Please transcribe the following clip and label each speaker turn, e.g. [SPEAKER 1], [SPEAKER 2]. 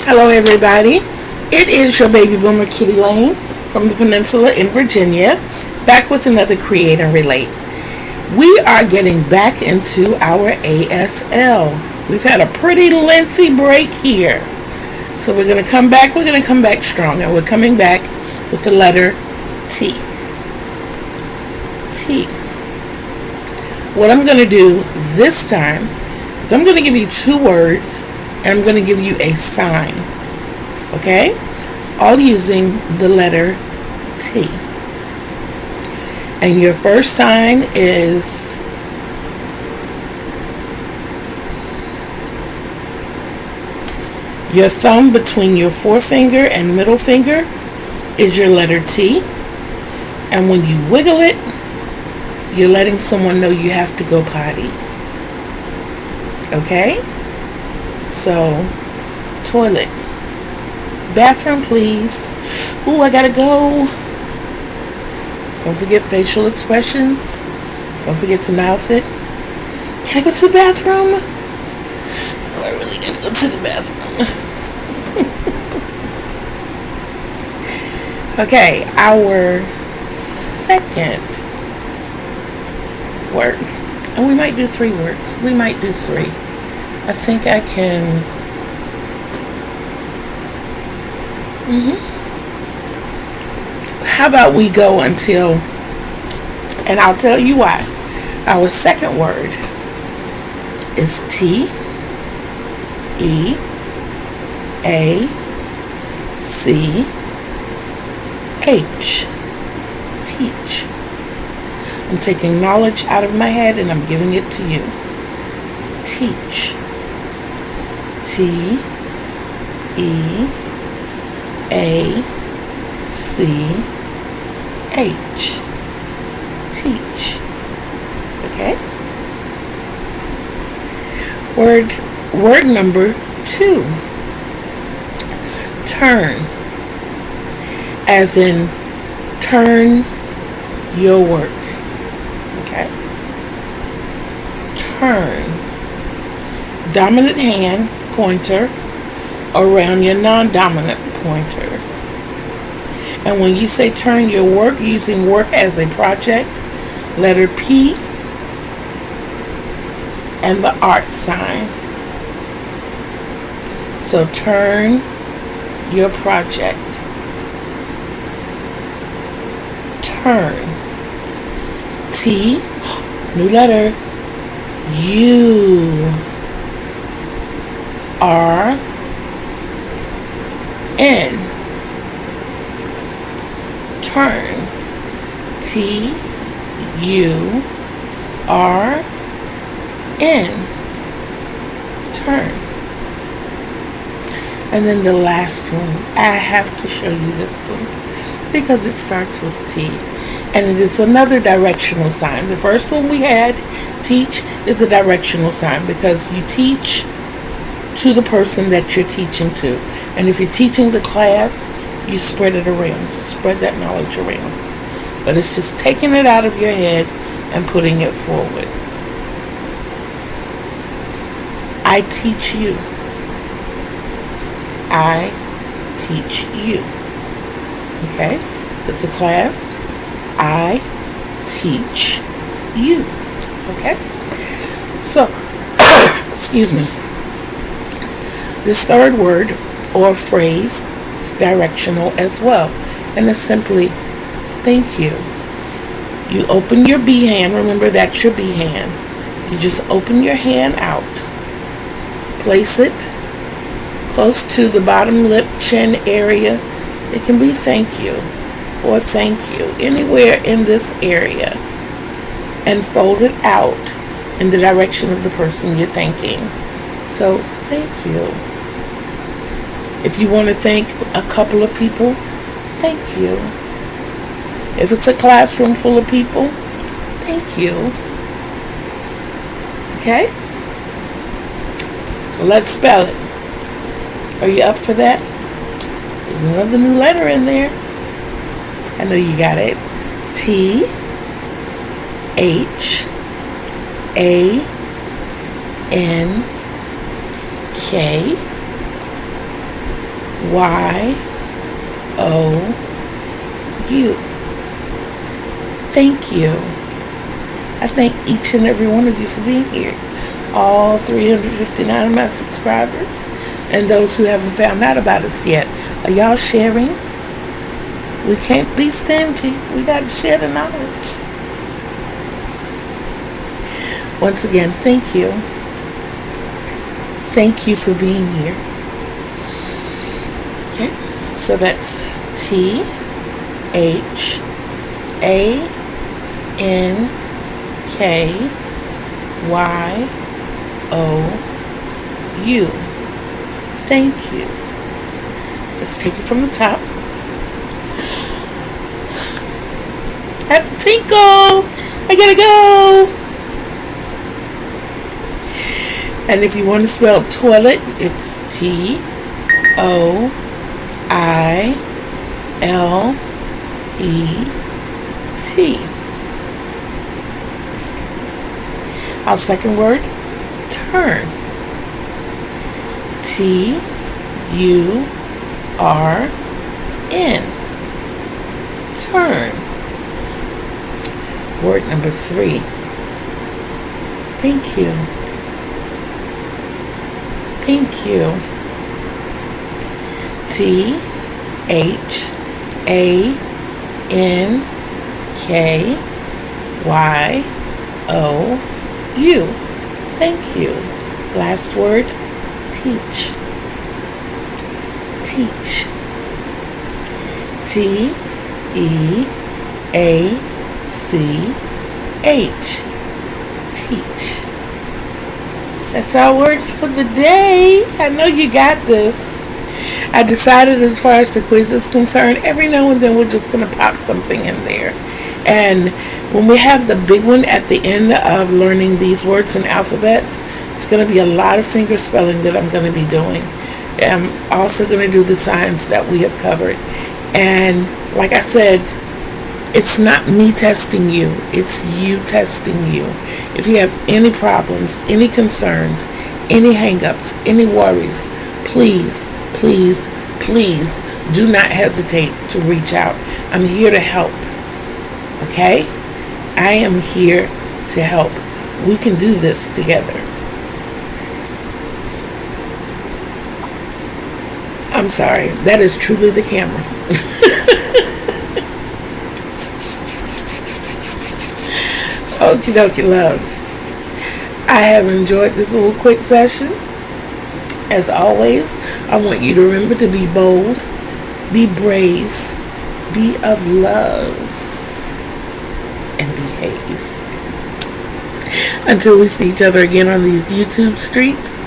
[SPEAKER 1] Hello, everybody. It is your baby boomer Kitty Lane from the Peninsula in Virginia, back with another Create and Relate. We are getting back into our ASL. We've had a pretty lengthy break here. So we're going to come back. We're going to come back strong. And we're coming back with the letter T. T. What I'm going to do this time is I'm going to give you two words and I'm going to give you a sign. Okay? All using the letter T. And your first sign is your thumb between your forefinger and middle finger is your letter T. And when you wiggle it, you're letting someone know you have to go potty. Okay? So, toilet. Bathroom, please. Ooh, I gotta go. Don't forget facial expressions. Don't forget to mouth it. Can I go to the bathroom? Oh, I really gotta go to the bathroom. Okay, our second word. And we might do 3 words. We might do 3. I think I can. How about we go until, and I'll tell you why. Our second word is T E A C H. Teach. I'm taking knowledge out of my head and I'm giving it to you. Teach. T E A C H. Teach. Okay? Word number 2. Turn. As in turn your work. Okay? Turn. Dominant hand, pointer, around your non-dominant pointer. And when you say turn your work, using work as a project, letter P and the art sign. So turn your project. Turn. T, new letter, U R N. Turn. T U R N. Turn. And then the last one, I have to show you this one because it starts with T. And it is another directional sign. The first one we had, teach, is a directional sign because you teach to the person that you're teaching to. And if you're teaching the class, you spread it around. Spread that knowledge around. But it's just taking it out of your head and putting it forward. I teach you. I teach you. Okay? If it's a class, I teach you. Okay? So, excuse me. This third word or phrase is directional as well. And it's simply thank you. You open your B hand. Remember, that's your B hand. You just open your hand out. Place it close to the bottom lip, chin area. It can be thank you or thank you, anywhere in this area. And fold it out in the direction of the person you're thanking. So, thank you. If you want to thank a couple of people, thank you. If it's a classroom full of people, thank you. Okay? So let's spell it. Are you up for that? There's another new letter in there. I know you got it. T H A N K Thank you. I thank each and every one of you for being here. All 359 of my subscribers and those who haven't found out about us yet. Are y'all sharing? We can't be stingy. We got to share the knowledge. Once again, thank you. Thank you for being here. Okay, so that's THANKYOU. Thank you. Let's take it from the top. I have to tinkle. I gotta go. And if you want to spell toilet, it's TOILET. Our second word, turn. TURN. Turn. Word number 3. Thank you. Thank you. THANKYOU. Thank you. Last word, teach. Teach. TEACH. Teach. That's our words for the day. I know you got this. I decided, as far as the quiz is concerned, every now and then we're just going to pop something in there. And when we have the big one at the end of learning these words and alphabets, it's going to be a lot of finger spelling that I'm going to be doing. I'm also going to do the signs that we have covered. And like I said, it's not me testing you. It's you testing you. If you have any problems, any concerns, any hang-ups, any worries, please, please, please do not hesitate to reach out. I'm here to help. Okay? I am here to help. We can do this together. I'm sorry. That is truly the camera. Okie dokie loves. I have enjoyed this little quick session. As always, I want you to remember to be bold, be brave, be of love, and behave. Until we see each other again on these YouTube streets,